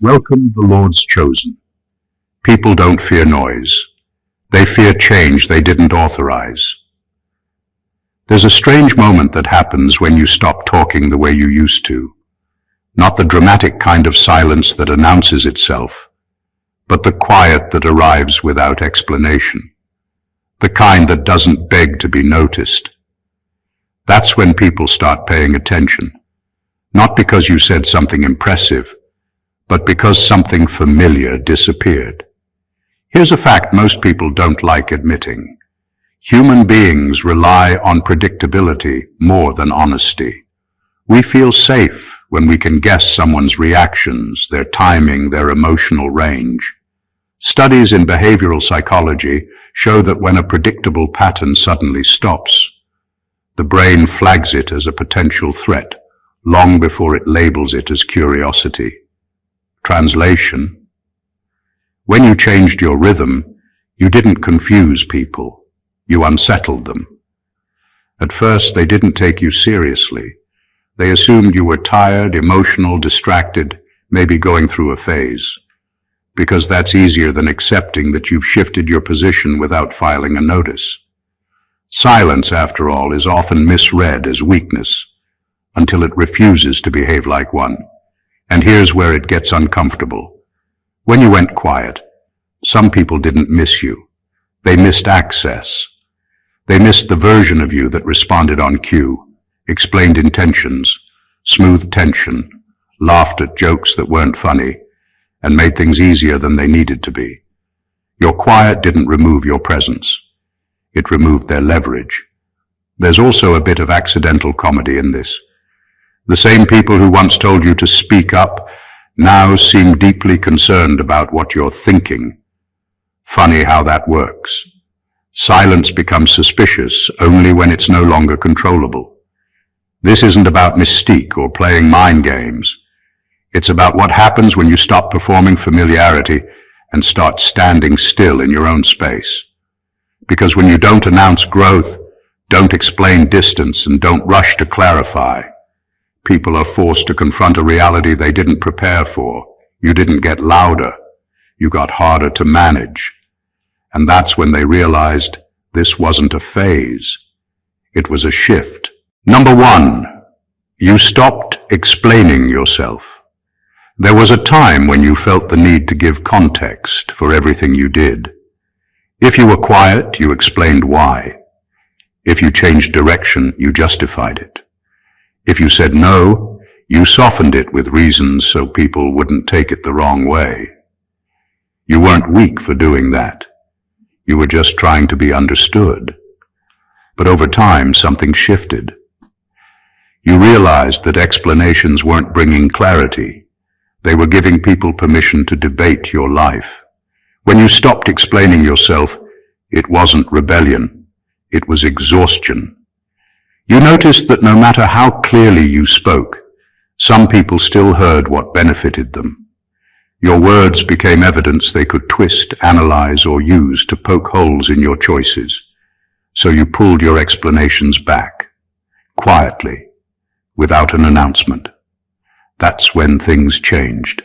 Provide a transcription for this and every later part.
Welcome the Lord's chosen. People don't fear noise. They fear change they didn't authorize. There's a strange moment that happens when you stop talking the way you used to. Not the dramatic kind of silence that announces itself, but the quiet that arrives without explanation. The kind that doesn't beg to be noticed. That's when people start paying attention. Not because you said something impressive, but because something familiar disappeared. Here's a fact most people don't like admitting. Human beings rely on predictability more than honesty. We feel safe when we can guess someone's reactions, their timing, their emotional range. Studies in behavioral psychology show that when a predictable pattern suddenly stops, the brain flags it as a potential threat long before it labels it as curiosity. Translation: when you changed your rhythm, you didn't confuse people, you unsettled them. At first, they didn't take you seriously. They assumed you were tired, emotional, distracted, maybe going through a phase. Because that's easier than accepting that you've shifted your position without filing a notice. Silence, after all, is often misread as weakness, until it refuses to behave like one. And here's where it gets uncomfortable. When you went quiet, some people didn't miss you. They missed access. They missed the version of you that responded on cue, explained intentions, smoothed tension, laughed at jokes that weren't funny, and made things easier than they needed to be. Your quiet didn't remove your presence. It removed their leverage. There's also a bit of accidental comedy in this. The same people who once told you to speak up now seem deeply concerned about what you're thinking. Funny how that works. Silence becomes suspicious only when it's no longer controllable. This isn't about mystique or playing mind games. It's about what happens when you stop performing familiarity and start standing still in your own space. Because when you don't announce growth, don't explain distance, and don't rush to clarify, people are forced to confront a reality they didn't prepare for. You didn't get louder. You got harder to manage. And that's when they realized this wasn't a phase. It was a shift. Number one, you stopped explaining yourself. There was a time when you felt the need to give context for everything you did. If you were quiet, you explained why. If you changed direction, you justified it. If you said no, you softened it with reasons so people wouldn't take it the wrong way. You weren't weak for doing that. You were just trying to be understood. But over time, something shifted. You realized that explanations weren't bringing clarity. They were giving people permission to debate your life. When you stopped explaining yourself, it wasn't rebellion. It was exhaustion. You noticed that no matter how clearly you spoke, some people still heard what benefited them. Your words became evidence they could twist, analyze, or use to poke holes in your choices. So you pulled your explanations back, quietly, without an announcement. That's when things changed.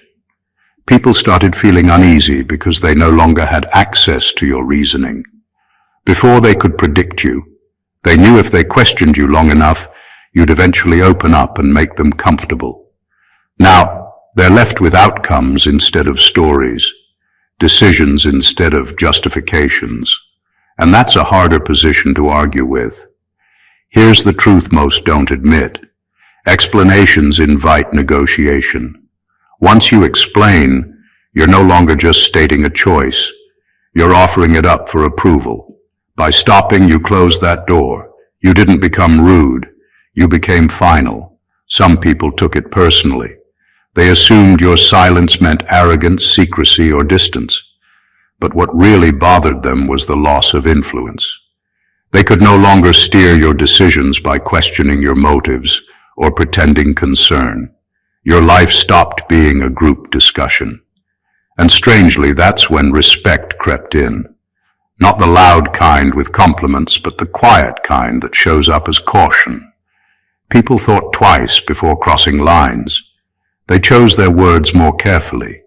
People started feeling uneasy because they no longer had access to your reasoning. Before they could predict you, they knew if they questioned you long enough, you'd eventually open up and make them comfortable. Now, they're left with outcomes instead of stories, decisions instead of justifications, and that's a harder position to argue with. Here's the truth most don't admit. Explanations invite negotiation. Once you explain, you're no longer just stating a choice. You're offering it up for approval. By stopping, you closed that door. You didn't become rude. You became final. Some people took it personally. They assumed your silence meant arrogance, secrecy, or distance. But what really bothered them was the loss of influence. They could no longer steer your decisions by questioning your motives or pretending concern. Your life stopped being a group discussion. And strangely, that's when respect crept in. Not the loud kind with compliments, but the quiet kind that shows up as caution. People thought twice before crossing lines. They chose their words more carefully,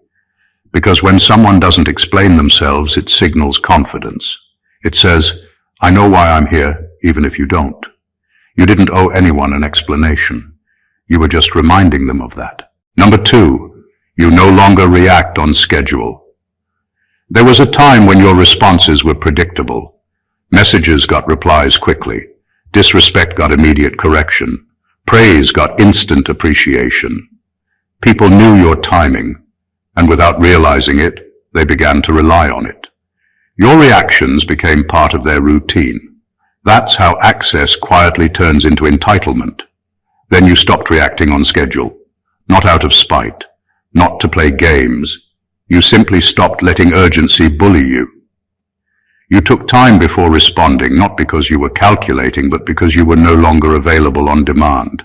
because when someone doesn't explain themselves, it signals confidence. It says, "I know why I'm here, even if you don't." You didn't owe anyone an explanation. You were just reminding them of that. Number 2, you no longer react on schedule. There was a time when your responses were predictable. Messages got replies quickly. Disrespect got immediate correction. Praise got instant appreciation. People knew your timing, and without realizing it, they began to rely on it. Your reactions became part of their routine. That's how access quietly turns into entitlement. Then you stopped reacting on schedule, not out of spite, not to play games. You simply stopped letting urgency bully you. You took time before responding, not because you were calculating, but because you were no longer available on demand.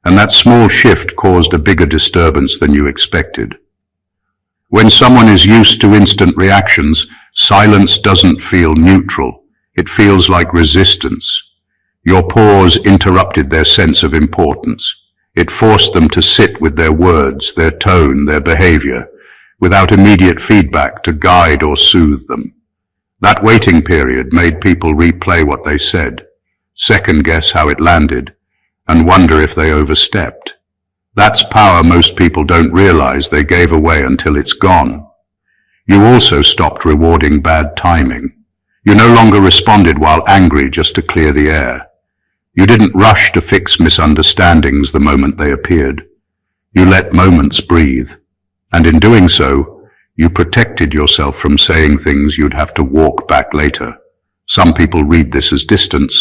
And that small shift caused a bigger disturbance than you expected. When someone is used to instant reactions, silence doesn't feel neutral. It feels like resistance. Your pause interrupted their sense of importance. It forced them to sit with their words, their tone, their behavior, without immediate feedback to guide or soothe them. That waiting period made people replay what they said, second-guess how it landed, and wonder if they overstepped. That's power most people don't realize they gave away until it's gone. You also stopped rewarding bad timing. You no longer responded while angry just to clear the air. You didn't rush to fix misunderstandings the moment they appeared. You let moments breathe, and in doing so, you protected yourself from saying things you'd have to walk back later. Some people read this as distance,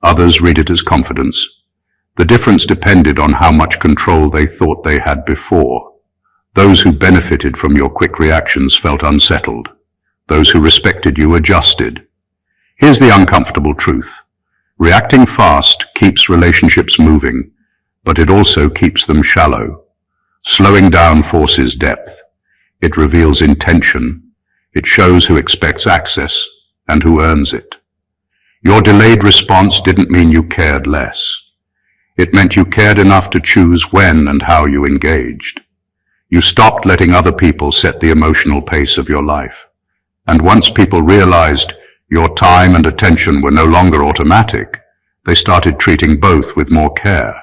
others read it as confidence. The difference depended on how much control they thought they had before. Those who benefited from your quick reactions felt unsettled. Those who respected you adjusted. Here's the uncomfortable truth. Reacting fast keeps relationships moving, but it also keeps them shallow. Slowing down forces depth. It reveals intention. It shows who expects access and who earns it. Your delayed response didn't mean you cared less. It meant you cared enough to choose when and how you engaged. You stopped letting other people set the emotional pace of your life. And once people realized your time and attention were no longer automatic, they started treating both with more care.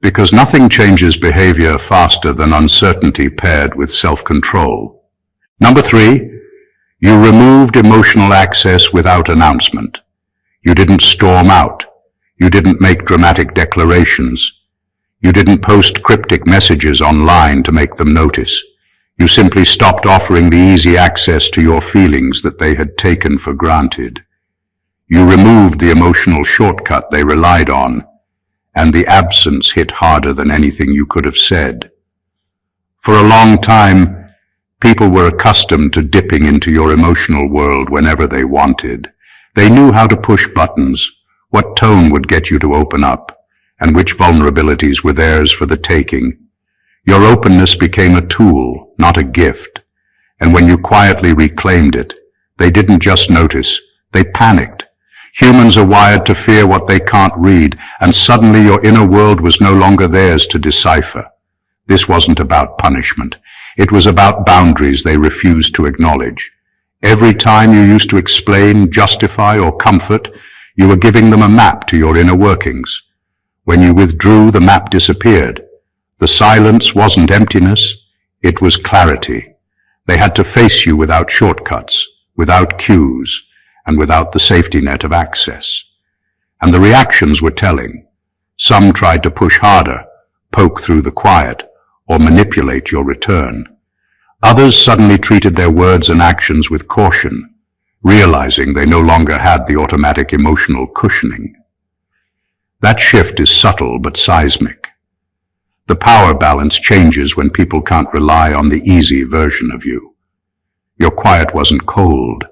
Because nothing changes behavior faster than uncertainty paired with self-control. Number 3, you removed emotional access without announcement. You didn't storm out. You didn't make dramatic declarations. You didn't post cryptic messages online to make them notice. You simply stopped offering the easy access to your feelings that they had taken for granted. You removed the emotional shortcut they relied on, and the absence hit harder than anything you could have said. For a long time, people were accustomed to dipping into your emotional world whenever they wanted. They knew how to push buttons, what tone would get you to open up, and which vulnerabilities were theirs for the taking. Your openness became a tool, not a gift, and when you quietly reclaimed it, they didn't just notice, they panicked. Humans are wired to fear what they can't read, and suddenly your inner world was no longer theirs to decipher. This wasn't about punishment. It was about boundaries they refused to acknowledge. Every time you used to explain, justify, or comfort, you were giving them a map to your inner workings. When you withdrew, the map disappeared. The silence wasn't emptiness, it was clarity. They had to face you without shortcuts, without cues, and without the safety net of access. And the reactions were telling. Some tried to push harder, poke through the quiet, or manipulate your return. Others suddenly treated their words and actions with caution, realizing they no longer had the automatic emotional cushioning. That shift is subtle but seismic. The power balance changes when people can't rely on the easy version of you. Your quiet wasn't cold.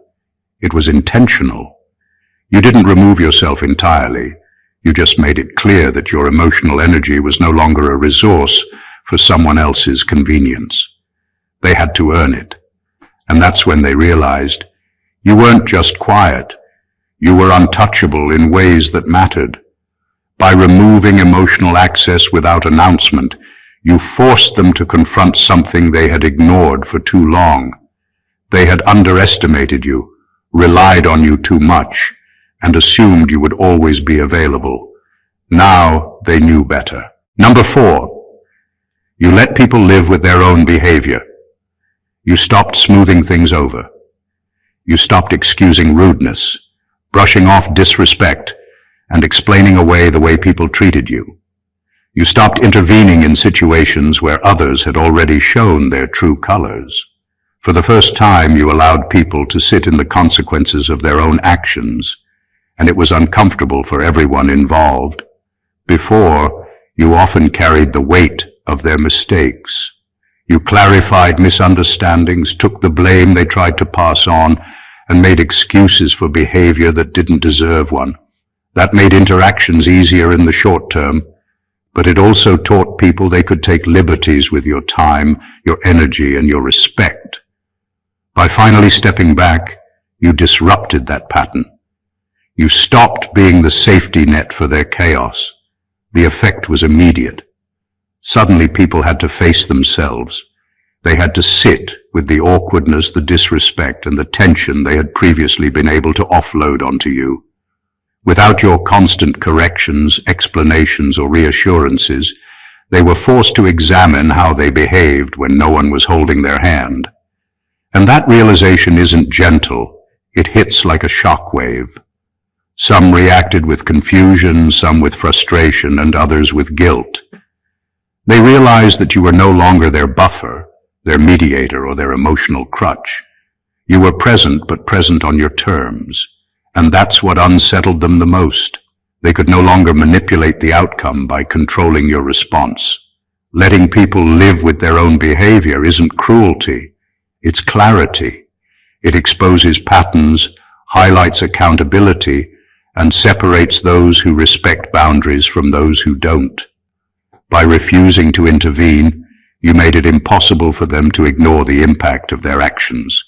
It was intentional. You didn't remove yourself entirely. You just made it clear that your emotional energy was no longer a resource for someone else's convenience. They had to earn it. And that's when they realized you weren't just quiet. You were untouchable in ways that mattered. By removing emotional access without announcement, You forced them to confront something they had ignored for too long. They had underestimated you, relied on you too much, and assumed you would always be available. Now they knew better. Number 4, you let people live with their own behavior. You stopped smoothing things over. You stopped excusing rudeness, brushing off disrespect, and explaining away the way people treated you. You stopped intervening in situations where others had already shown their true colors. For the first time, you allowed people to sit in the consequences of their own actions, and it was uncomfortable for everyone involved. Before, you often carried the weight of their mistakes. You clarified misunderstandings, took the blame they tried to pass on, and made excuses for behavior that didn't deserve one. That made interactions easier in the short term, but it also taught people they could take liberties with your time, your energy, and your respect. By finally stepping back, you disrupted that pattern. You stopped being the safety net for their chaos. The effect was immediate. Suddenly people had to face themselves. They had to sit with the awkwardness, the disrespect, and the tension they had previously been able to offload onto you. Without your constant corrections, explanations, or reassurances, they were forced to examine how they behaved when no one was holding their hand. And that realization isn't gentle. It hits like a shock wave. Some reacted with confusion, some with frustration, and others with guilt. They realized that you were no longer their buffer, their mediator, or their emotional crutch. You were present, but present on your terms. And that's what unsettled them the most. They could no longer manipulate the outcome by controlling your response. Letting people live with their own behavior isn't cruelty, it's clarity. It exposes patterns, highlights accountability, and separates those who respect boundaries from those who don't. By refusing to intervene, you made it impossible for them to ignore the impact of their actions.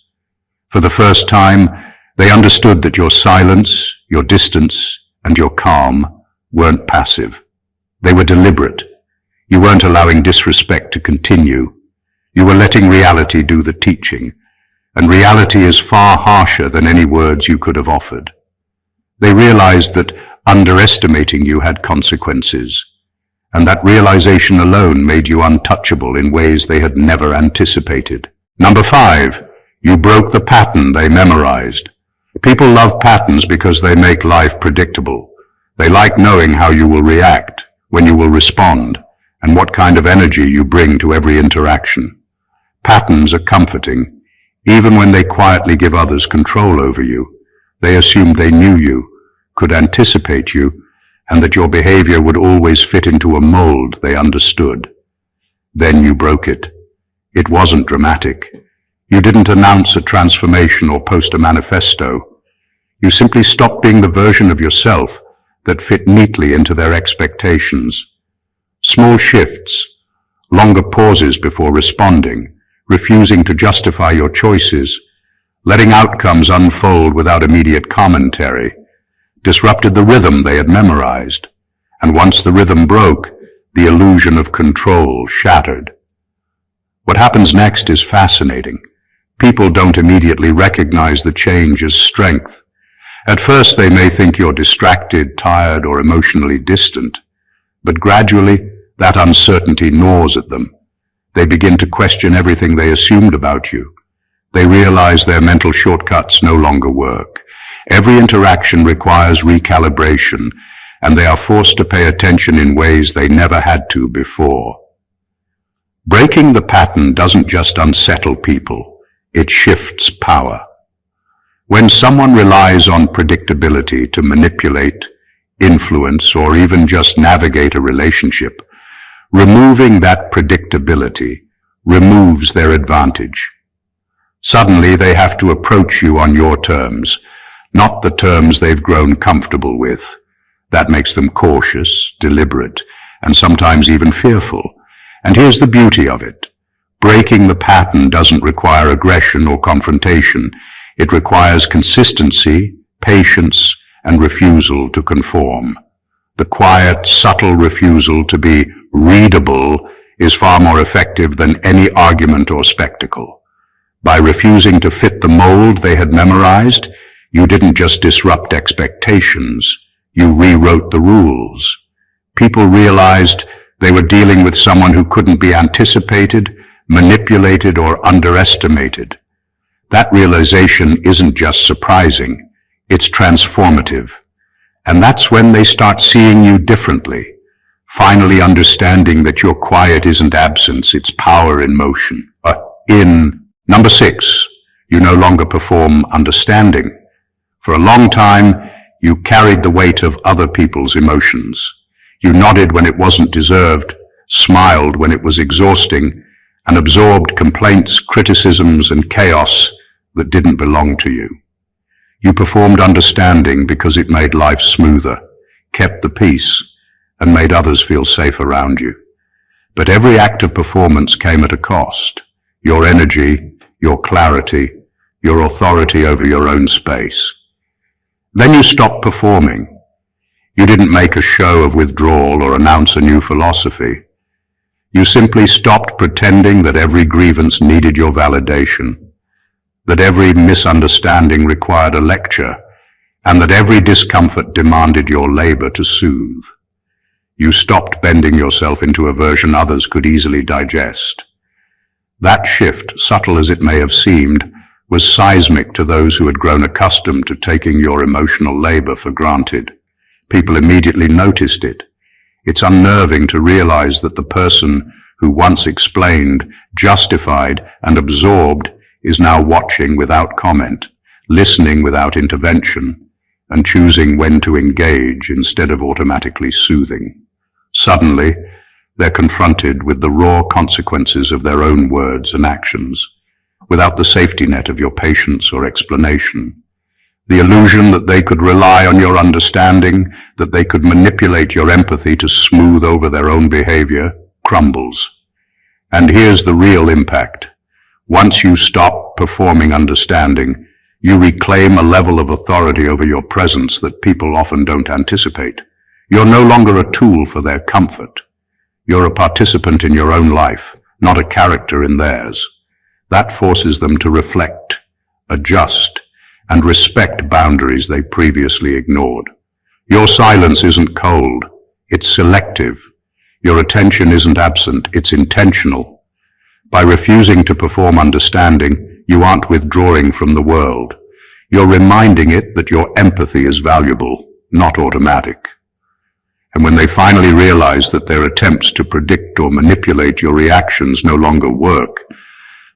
For the first time, they understood that your silence, your distance, and your calm weren't passive. They were deliberate. You weren't allowing disrespect to continue. You were letting reality do the teaching, and reality is far harsher than any words you could have offered. They realized that underestimating you had consequences, and that realization alone made you untouchable in ways they had never anticipated. Number 5, you broke the pattern they memorized. People love patterns because they make life predictable. They like knowing how you will react, when you will respond, and what kind of energy you bring to every interaction. Patterns are comforting, even when they quietly give others control over you. They assumed they knew you, could anticipate you, and that your behavior would always fit into a mold they understood. Then you broke it. It wasn't dramatic. You didn't announce a transformation or post a manifesto. You simply stopped being the version of yourself that fit neatly into their expectations. Small shifts, longer pauses before responding, refusing to justify your choices, letting outcomes unfold without immediate commentary, disrupted the rhythm they had memorized. And once the rhythm broke, the illusion of control shattered. What happens next is fascinating. People don't immediately recognize the change as strength. At first, they may think you're distracted, tired, or emotionally distant. But gradually, that uncertainty gnaws at them. They begin to question everything they assumed about you. They realize their mental shortcuts no longer work. Every interaction requires recalibration, and they are forced to pay attention in ways they never had to before. Breaking the pattern doesn't just unsettle people, it shifts power. When someone relies on predictability to manipulate, influence, or even just navigate a relationship, removing that predictability removes their advantage. Suddenly they have to approach you on your terms, not the terms they've grown comfortable with. That makes them cautious, deliberate, and sometimes even fearful. And here's the beauty of it. Breaking the pattern doesn't require aggression or confrontation. It requires consistency, patience, and refusal to conform. The quiet, subtle refusal to be readable is far more effective than any argument or spectacle. By refusing to fit the mold they had memorized, you didn't just disrupt expectations, you rewrote the rules. People realized they were dealing with someone who couldn't be anticipated, manipulated, or underestimated. That realization isn't just surprising, it's transformative. And that's when they start seeing you differently, finally understanding that your quiet isn't absence, it's power in motion. Number 6, you no longer perform understanding. For a long time, you carried the weight of other people's emotions. You nodded when it wasn't deserved, smiled when it was exhausting, and absorbed complaints, criticisms, and chaos that didn't belong to you. You performed understanding because it made life smoother, kept the peace, and made others feel safe around you. But every act of performance came at a cost. Your energy, your clarity, your authority over your own space. Then you stopped performing. You didn't make a show of withdrawal or announce a new philosophy. You simply stopped pretending that every grievance needed your validation, that every misunderstanding required a lecture, and that every discomfort demanded your labor to soothe. You stopped bending yourself into a version others could easily digest. That shift, subtle as it may have seemed, was seismic to those who had grown accustomed to taking your emotional labor for granted. People immediately noticed it. It's unnerving to realize that the person who once explained, justified, and absorbed is now watching without comment, listening without intervention, and choosing when to engage instead of automatically soothing. Suddenly, they're confronted with the raw consequences of their own words and actions, without the safety net of your patience or explanation. The illusion that they could rely on your understanding, that they could manipulate your empathy to smooth over their own behavior, crumbles. And here's the real impact. Once you stop performing understanding, you reclaim a level of authority over your presence that people often don't anticipate. You're no longer a tool for their comfort. You're a participant in your own life, not a character in theirs. That forces them to reflect, adjust, and respect boundaries they previously ignored. Your silence isn't cold, it's selective. Your attention isn't absent, it's intentional. By refusing to perform understanding, you aren't withdrawing from the world. You're reminding it that your empathy is valuable, not automatic. And when they finally realize that their attempts to predict or manipulate your reactions no longer work,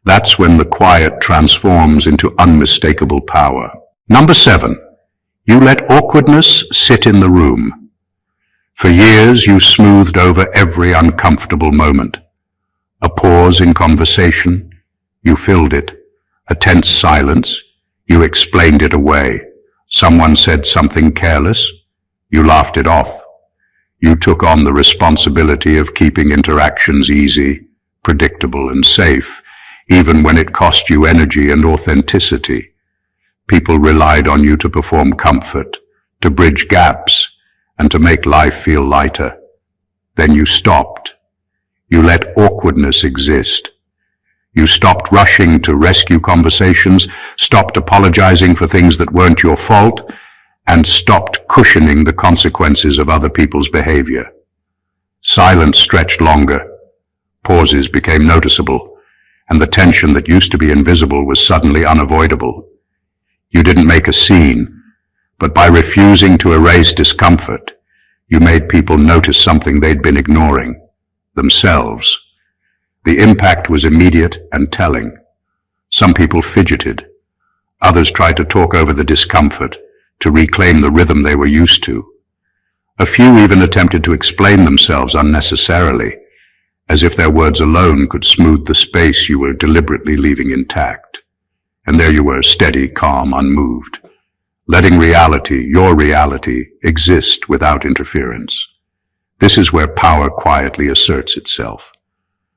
that's when the quiet transforms into unmistakable power. Number 7, you let awkwardness sit in the room. For years, you smoothed over every uncomfortable moment. A pause in conversation, you filled it. A tense silence, you explained it away. Someone said something careless, you laughed it off. You took on the responsibility of keeping interactions easy, predictable, and safe, even when it cost you energy and authenticity. People relied on you to perform comfort, to bridge gaps, and to make life feel lighter. Then you stopped. You let awkwardness exist. You stopped rushing to rescue conversations, stopped apologizing for things that weren't your fault, and stopped cushioning the consequences of other people's behavior. Silence stretched longer. Pauses became noticeable, and the tension that used to be invisible was suddenly unavoidable. You didn't make a scene, but by refusing to erase discomfort, you made people notice something they'd been ignoring, themselves. The impact was immediate and telling. Some people fidgeted. Others tried to talk over the discomfort, to reclaim the rhythm they were used to. A few even attempted to explain themselves unnecessarily, as if their words alone could smooth the space you were deliberately leaving intact. And there you were, steady, calm, unmoved, letting reality, your reality, exist without interference. This is where power quietly asserts itself.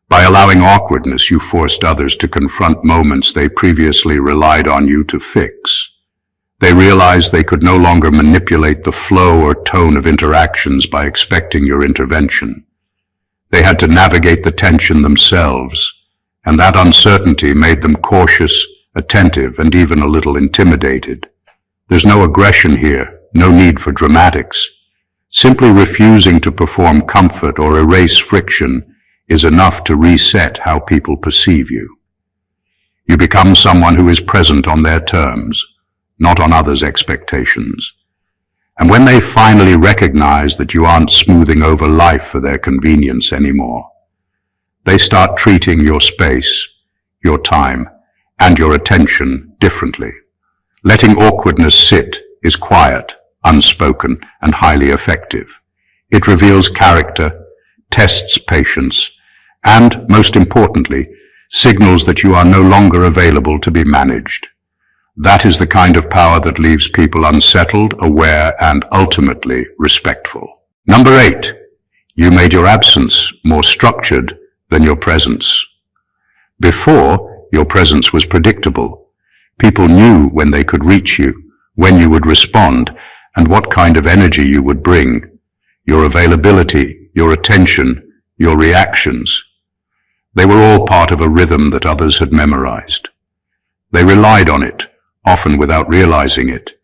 By allowing awkwardness, you forced others to confront moments they previously relied on you to fix. They realized they could no longer manipulate the flow or tone of interactions by expecting your intervention. They had to navigate the tension themselves, and that uncertainty made them cautious, attentive, and even a little intimidated. There's no aggression here, no need for dramatics. Simply refusing to perform comfort or erase friction is enough to reset how people perceive you. You become someone who is present on their terms, not on others' expectations. And when they finally recognize that you aren't smoothing over life for their convenience anymore, they start treating your space, your time, and your attention differently. Letting awkwardness sit is quiet, unspoken, and highly effective. It reveals character, tests patience, and, most importantly, signals that you are no longer available to be managed. That is the kind of power that leaves people unsettled, aware, and ultimately respectful. Number 8, you made your absence more structured than your presence. Before, your presence was predictable. People knew when they could reach you, when you would respond, and what kind of energy you would bring. Your availability, your attention, your reactions. They were all part of a rhythm that others had memorized. They relied on it, often without realizing it,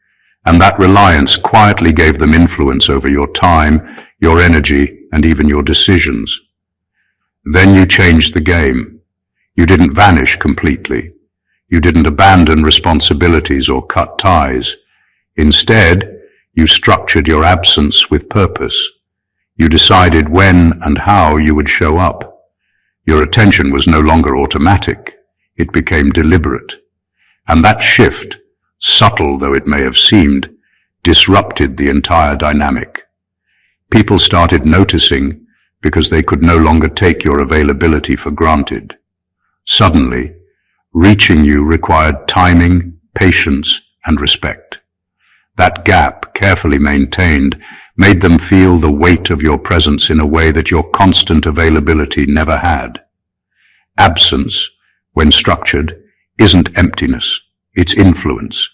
and that reliance quietly gave them influence over your time, your energy, and even your decisions. Then you changed the game. You didn't vanish completely. You didn't abandon responsibilities or cut ties. Instead, you structured your absence with purpose. You decided when and how you would show up. Your attention was no longer automatic. It became deliberate. And that shift, subtle though it may have seemed, disrupted the entire dynamic. People started noticing because they could no longer take your availability for granted. Suddenly, reaching you required timing, patience, and respect. That gap, carefully maintained, made them feel the weight of your presence in a way that your constant availability never had. Absence, when structured, isn't emptiness, it's influence.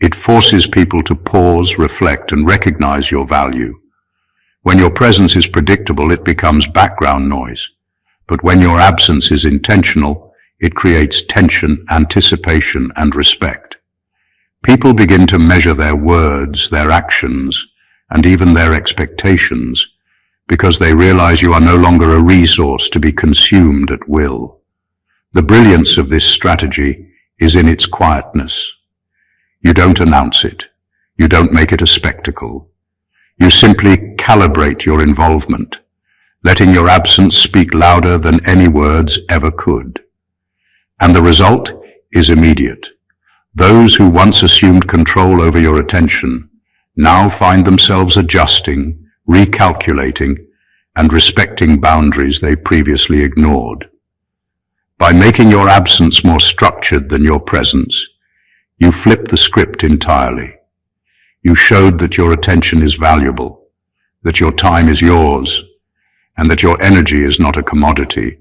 It forces people to pause, reflect, and recognize your value. When your presence is predictable, it becomes background noise. But when your absence is intentional, it creates tension, anticipation, and respect. People begin to measure their words, their actions, and even their expectations, because they realize you are no longer a resource to be consumed at will. The brilliance of this strategy is in its quietness. You don't announce it. You don't make it a spectacle. You simply calibrate your involvement, letting your absence speak louder than any words ever could. And the result is immediate. Those who once assumed control over your attention now find themselves adjusting, recalculating, and respecting boundaries they previously ignored. By making your absence more structured than your presence, you flipped the script entirely. You showed that your attention is valuable, that your time is yours, and that your energy is not a commodity.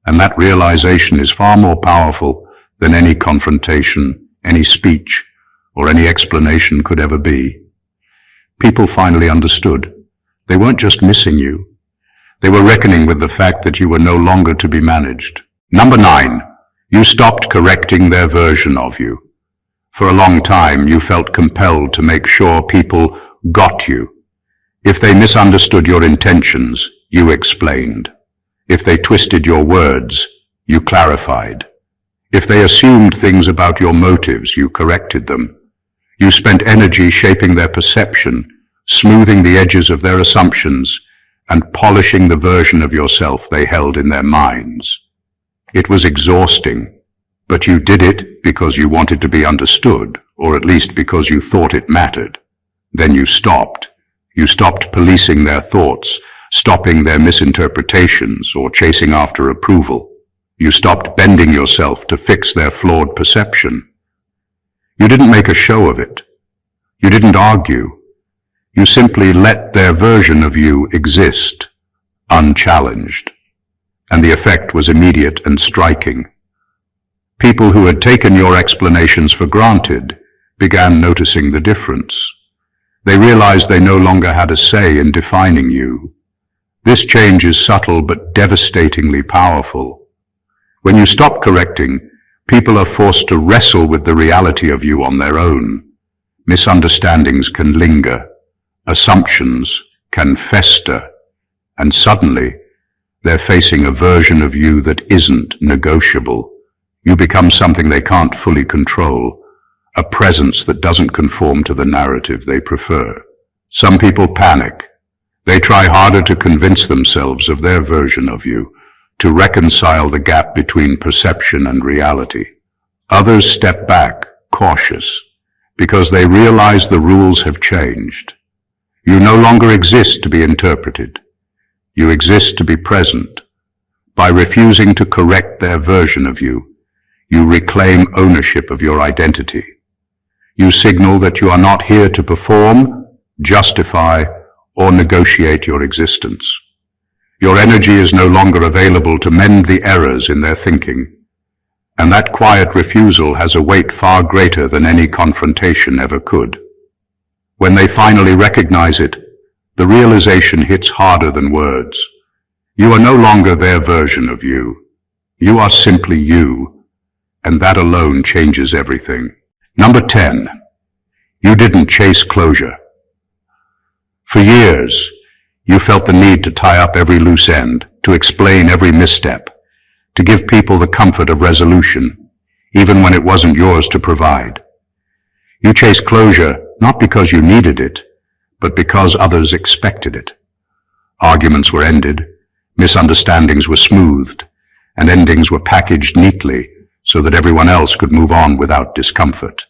And that realization is far more powerful than any confrontation, any speech, or any explanation could ever be. People finally understood. They weren't just missing you. They were reckoning with the fact that you were no longer to be managed. Number 9, you stopped correcting their version of you. For a long time, you felt compelled to make sure people got you. If they misunderstood your intentions, you explained. If they twisted your words, you clarified. If they assumed things about your motives, you corrected them. You spent energy shaping their perception, smoothing the edges of their assumptions, and polishing the version of yourself they held in their minds. It was exhausting, but you did it because you wanted to be understood, or at least because you thought it mattered. Then you stopped. You stopped policing their thoughts, stopping their misinterpretations, or chasing after approval. You stopped bending yourself to fix their flawed perception. You didn't make a show of it. You didn't argue. You simply let their version of you exist, unchallenged. And the effect was immediate and striking. People who had taken your explanations for granted began noticing the difference. They realized they no longer had a say in defining you. This change is subtle but devastatingly powerful. When you stop correcting, people are forced to wrestle with the reality of you on their own. Misunderstandings can linger, assumptions can fester, and suddenly they're facing a version of you that isn't negotiable. You become something they can't fully control, a presence that doesn't conform to the narrative they prefer. Some people panic. They try harder to convince themselves of their version of you, to reconcile the gap between perception and reality. Others step back, cautious, because they realize the rules have changed. You no longer exist to be interpreted. You exist to be present. By refusing to correct their version of you, you reclaim ownership of your identity. You signal that you are not here to perform, justify, or negotiate your existence. Your energy is no longer available to mend the errors in their thinking, and that quiet refusal has a weight far greater than any confrontation ever could. When they finally recognize it, the realization hits harder than words. You are no longer their version of you. You are simply you, and that alone changes everything. Number 10. You didn't chase closure. For years, you felt the need to tie up every loose end, to explain every misstep, to give people the comfort of resolution, even when it wasn't yours to provide. You chased closure not because you needed it, but because others expected it. Arguments were ended, misunderstandings were smoothed, and endings were packaged neatly so that everyone else could move on without discomfort.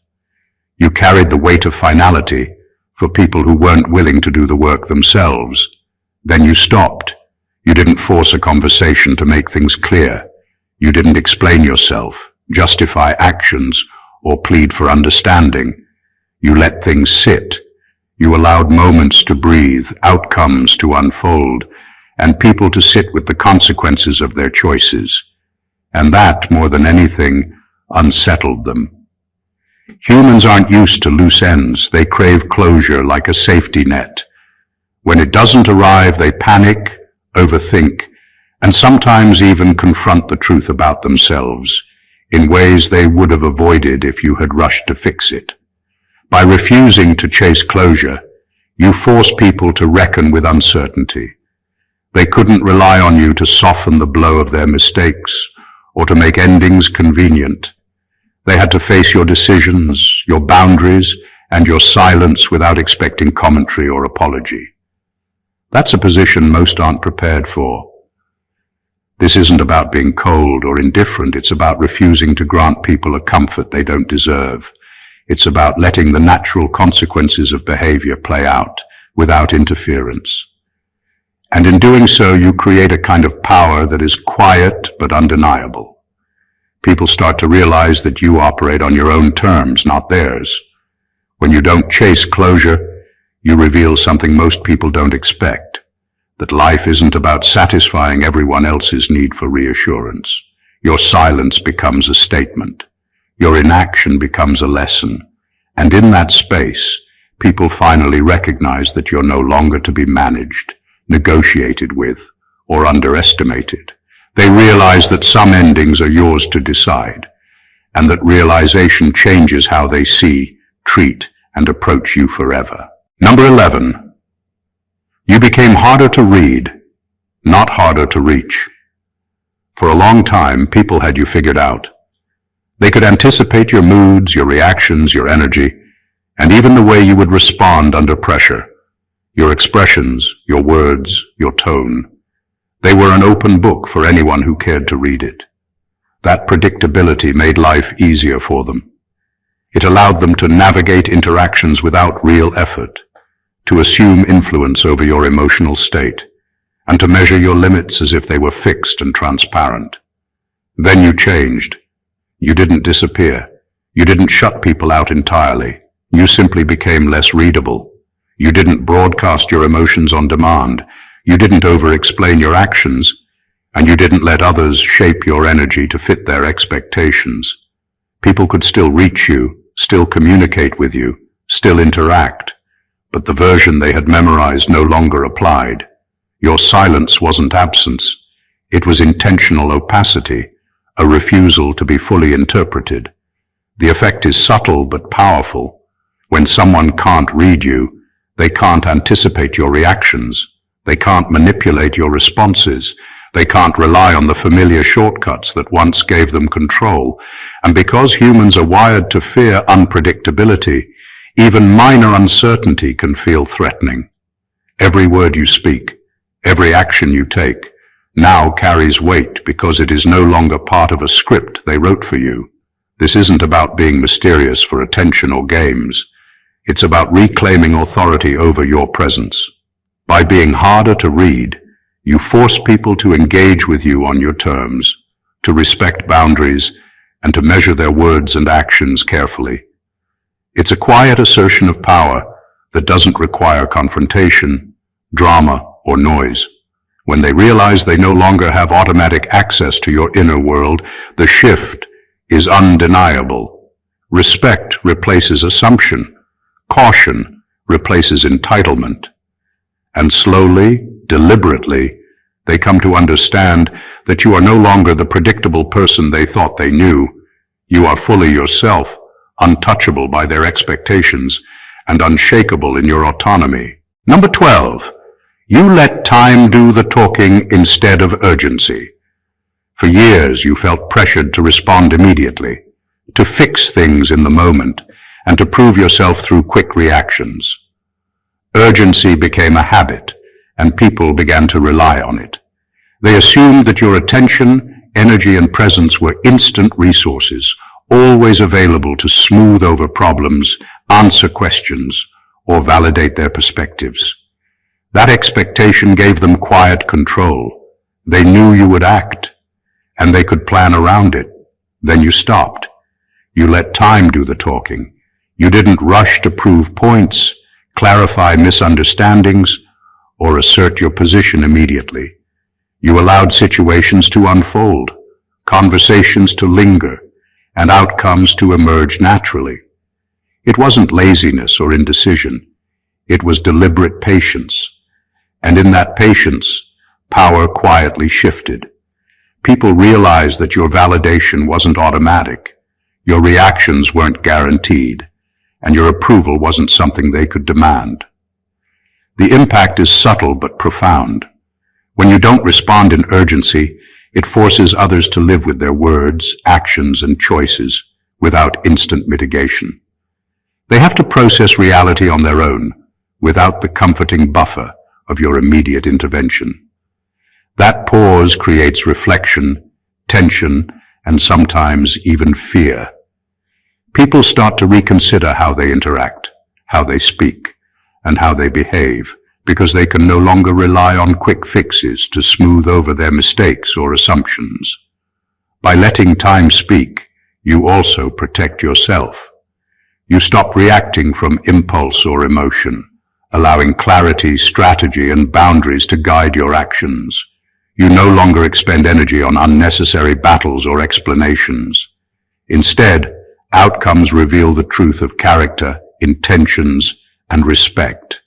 You carried the weight of finality for people who weren't willing to do the work themselves. Then you stopped. You didn't force a conversation to make things clear. You didn't explain yourself, justify actions, or plead for understanding. You let things sit. You allowed moments to breathe, outcomes to unfold, and people to sit with the consequences of their choices. And that, more than anything, unsettled them. Humans aren't used to loose ends. They crave closure like a safety net. When it doesn't arrive, they panic, overthink, and sometimes even confront the truth about themselves in ways they would have avoided if you had rushed to fix it. By refusing to chase closure, you force people to reckon with uncertainty. They couldn't rely on you to soften the blow of their mistakes or to make endings convenient. They had to face your decisions, your boundaries, and your silence without expecting commentary or apology. That's a position most aren't prepared for. This isn't about being cold or indifferent. It's about refusing to grant people a comfort they don't deserve. It's about letting the natural consequences of behavior play out without interference. And in doing so, you create a kind of power that is quiet but undeniable. People start to realize that you operate on your own terms, not theirs. When you don't chase closure, you reveal something most people don't expect, that life isn't about satisfying everyone else's need for reassurance. Your silence becomes a statement. Your inaction becomes a lesson. And in that space, people finally recognize that you're no longer to be managed, negotiated with, or underestimated. They realize that some endings are yours to decide, and that realization changes how they see, treat, and approach you forever. Number 11. You became harder to read, not harder to reach. For a long time, people had you figured out. They could anticipate your moods, your reactions, your energy, and even the way you would respond under pressure. Your expressions, your words, your tone. They were an open book for anyone who cared to read it. That predictability made life easier for them. It allowed them to navigate interactions without real effort, to assume influence over your emotional state, and to measure your limits as if they were fixed and transparent. Then you changed. You didn't disappear. You didn't shut people out entirely. You simply became less readable. You didn't broadcast your emotions on demand. You didn't over-explain your actions, and you didn't let others shape your energy to fit their expectations. People could still reach you, still communicate with you, still interact, but the version they had memorized no longer applied. Your silence wasn't absence. It was intentional opacity, a refusal to be fully interpreted. The effect is subtle but powerful. When someone can't read you, they can't anticipate your reactions. They can't manipulate your responses. They can't rely on the familiar shortcuts that once gave them control. And because humans are wired to fear unpredictability, even minor uncertainty can feel threatening. Every word you speak, every action you take, now carries weight because it is no longer part of a script they wrote for you. This isn't about being mysterious for attention or games. It's about reclaiming authority over your presence. By being harder to read, you force people to engage with you on your terms, to respect boundaries, and to measure their words and actions carefully. It's a quiet assertion of power that doesn't require confrontation, drama, or noise. When they realize they no longer have automatic access to your inner world, the shift is undeniable. Respect replaces assumption. Caution replaces entitlement. And slowly, deliberately, they come to understand that you are no longer the predictable person they thought they knew. You are fully yourself, untouchable by their expectations, and unshakable in your autonomy. Number 12. You let time do the talking instead of urgency. For years you felt pressured to respond immediately, to fix things in the moment, and to prove yourself through quick reactions. Urgency became a habit, and people began to rely on it. They assumed that your attention, energy, and presence were instant resources, always available to smooth over problems, answer questions, or validate their perspectives. That expectation gave them quiet control. They knew you would act, and they could plan around it. Then you stopped. You let time do the talking. You didn't rush to prove points, clarify misunderstandings, or assert your position immediately. You allowed situations to unfold, conversations to linger, and outcomes to emerge naturally. It wasn't laziness or indecision. It was deliberate patience. And in that patience, power quietly shifted. People realized that your validation wasn't automatic, your reactions weren't guaranteed, and your approval wasn't something they could demand. The impact is subtle but profound. When you don't respond in urgency, it forces others to live with their words, actions, and choices without instant mitigation. They have to process reality on their own, without the comforting buffer of your immediate intervention. That pause creates reflection, tension, and sometimes even fear. People start to reconsider how they interact, how they speak, and how they behave, because they can no longer rely on quick fixes to smooth over their mistakes or assumptions. By letting time speak, you also protect yourself. You stop reacting from impulse or emotion, allowing clarity, strategy, and boundaries to guide your actions. You no longer expend energy on unnecessary battles or explanations. Instead, outcomes reveal the truth of character, intentions, and respect.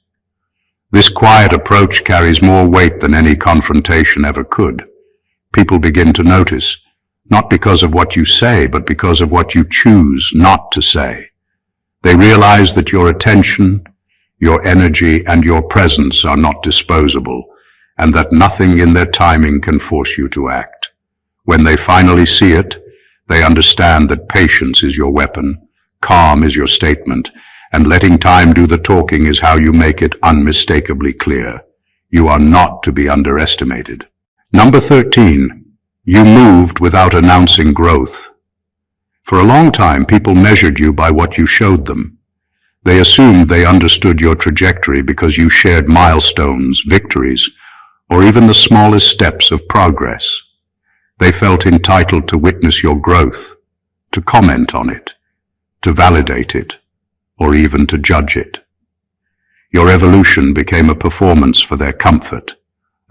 This quiet approach carries more weight than any confrontation ever could. People begin to notice, not because of what you say, but because of what you choose not to say. They realize that your attention, your energy, and your presence are not disposable, and that nothing in their timing can force you to act. When they finally see it, they understand that patience is your weapon, calm is your statement, and letting time do the talking is how you make it unmistakably clear. You are not to be underestimated. Number 13. You moved without announcing growth. For a long time, people measured you by what you showed them. They assumed they understood your trajectory because you shared milestones, victories, or even the smallest steps of progress. They felt entitled to witness your growth, to comment on it, to validate it, or even to judge it. Your evolution became a performance for their comfort,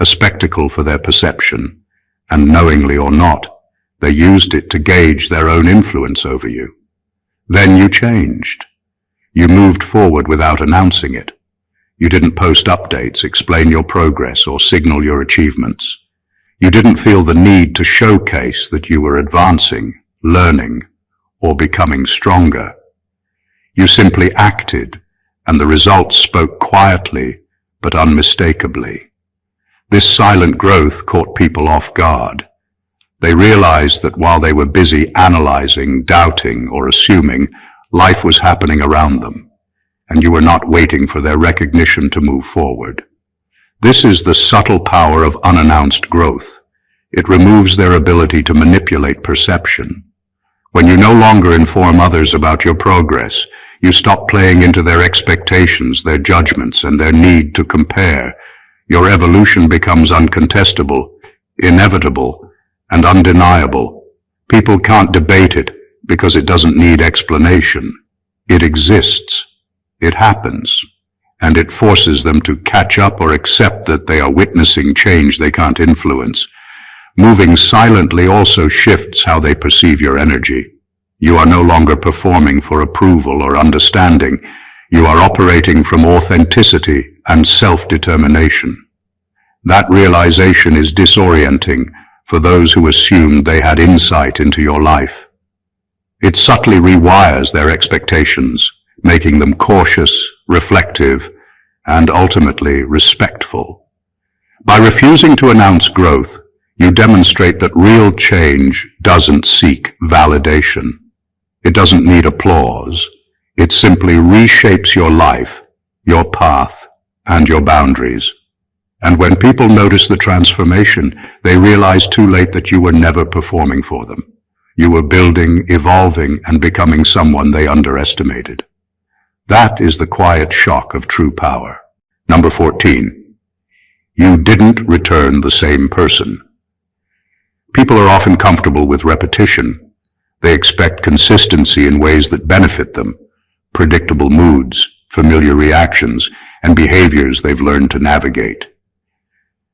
a spectacle for their perception, and knowingly or not, they used it to gauge their own influence over you. Then you changed. You moved forward without announcing it. You didn't post updates, explain your progress, or signal your achievements. You didn't feel the need to showcase that you were advancing, learning, or becoming stronger. You simply acted, and the results spoke quietly but unmistakably. This silent growth caught people off guard. They realized that while they were busy analyzing, doubting, or assuming, life was happening around them, and you were not waiting for their recognition to move forward. This is the subtle power of unannounced growth. It removes their ability to manipulate perception. When you no longer inform others about your progress, you stop playing into their expectations, their judgments, and their need to compare. Your evolution becomes uncontestable, inevitable, and undeniable. People can't debate it because it doesn't need explanation. It exists. It happens. And it forces them to catch up or accept that they are witnessing change they can't influence. Moving silently also shifts how they perceive your energy. You are no longer performing for approval or understanding. You are operating from authenticity and self-determination. That realization is disorienting for those who assumed they had insight into your life. It subtly rewires their expectations, making them cautious, reflective, and ultimately respectful. By refusing to announce growth, you demonstrate that real change doesn't seek validation. It doesn't need applause. It simply reshapes your life, your path, and your boundaries. And when people notice the transformation, they realize too late that you were never performing for them. You were building, evolving, and becoming someone they underestimated. That is the quiet shock of true power. Number 14. You didn't return the same person. People are often comfortable with repetition. They expect consistency in ways that benefit them, predictable moods, familiar reactions, and behaviors they've learned to navigate.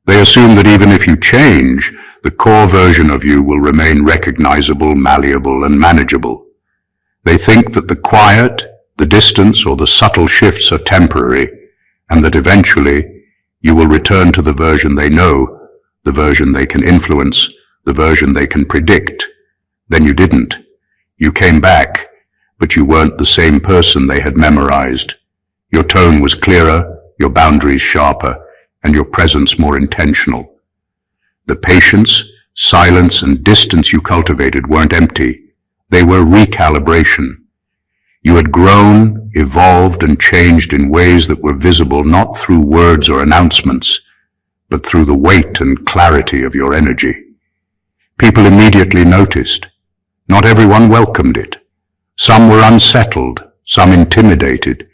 They assume that even if you change, the core version of you will remain recognizable, malleable, and manageable. They think that the quiet, the distance, or the subtle shifts are temporary, and that eventually you will return to the version they know, the version they can influence, the version they can predict. Then you didn't. You came back, but you weren't the same person they had memorized. Your tone was clearer, your boundaries sharper, and your presence more intentional. The patience, silence, and distance you cultivated weren't empty. They were recalibration. You had grown, evolved, and changed in ways that were visible not through words or announcements, but through the weight and clarity of your energy. People immediately noticed. Not everyone welcomed it. Some were unsettled, some intimidated,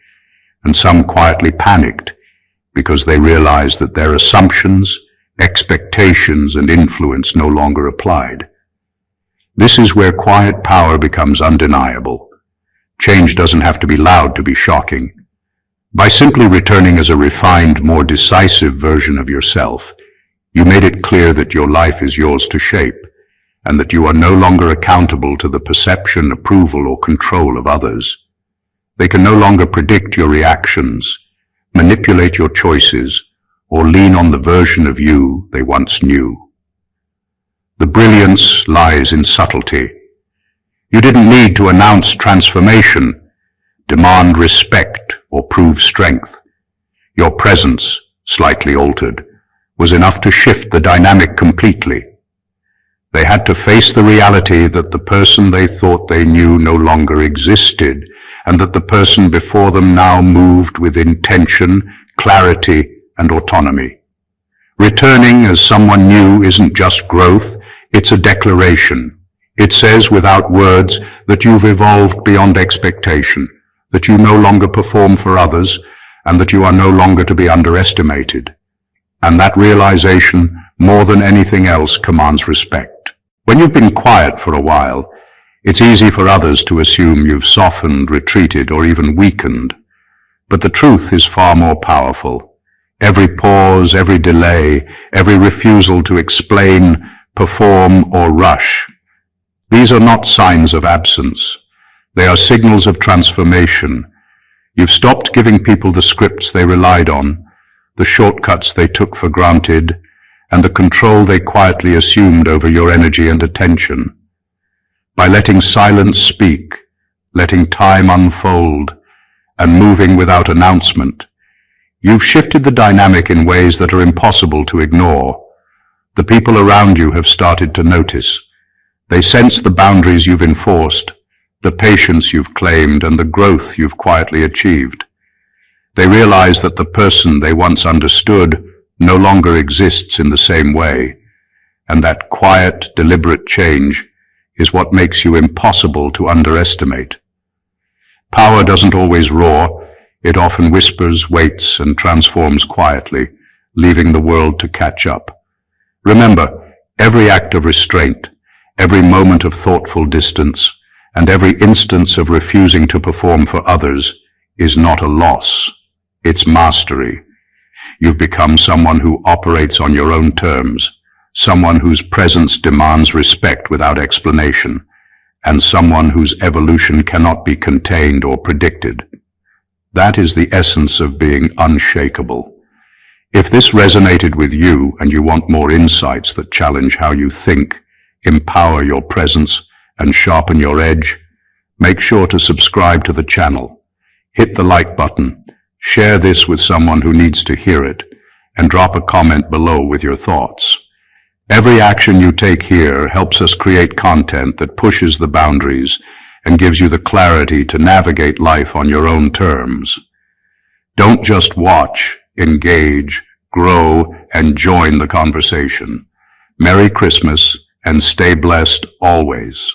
and some quietly panicked because they realized that their assumptions, expectations, and influence no longer applied. This is where quiet power becomes undeniable. Change doesn't have to be loud to be shocking. By simply returning as a refined, more decisive version of yourself, you made it clear that your life is yours to shape, and that you are no longer accountable to the perception, approval, or control of others. They can no longer predict your reactions, manipulate your choices, or lean on the version of you they once knew. The brilliance lies in subtlety. You didn't need to announce transformation, demand respect, or prove strength. Your presence, slightly altered, was enough to shift the dynamic completely. They had to face the reality that the person they thought they knew no longer existed, and that the person before them now moved with intention, clarity, and autonomy. Returning as someone new isn't just growth, it's a declaration. It says without words that you've evolved beyond expectation, that you no longer perform for others, and that you are no longer to be underestimated. And that realization, more than anything else, commands respect. When you've been quiet for a while, it's easy for others to assume you've softened, retreated, or even weakened. But the truth is far more powerful. Every pause, every delay, every refusal to explain, perform, or rush. These are not signs of absence. They are signals of transformation. You've stopped giving people the scripts they relied on, the shortcuts they took for granted, and the control they quietly assumed over your energy and attention. By letting silence speak, letting time unfold, and moving without announcement, you've shifted the dynamic in ways that are impossible to ignore. The people around you have started to notice. They sense the boundaries you've enforced, the patience you've claimed, and the growth you've quietly achieved. They realize that the person they once understood no longer exists in the same way, and that quiet, deliberate change is what makes you impossible to underestimate. Power doesn't always roar. It often whispers, waits, and transforms quietly, leaving the world to catch up. Remember, every act of restraint, every moment of thoughtful distance, and every instance of refusing to perform for others is not a loss. It's mastery. You've become someone who operates on your own terms, someone whose presence demands respect without explanation, and someone whose evolution cannot be contained or predicted. That is the essence of being unshakable. If this resonated with you and you want more insights that challenge how you think, empower your presence, and sharpen your edge, make sure to subscribe to the channel. Hit the like button, share this with someone who needs to hear it, and drop a comment below with your thoughts. Every action you take here helps us create content that pushes the boundaries and gives you the clarity to navigate life on your own terms. Don't just watch, engage, grow, and join the conversation. Merry Christmas, and stay blessed always.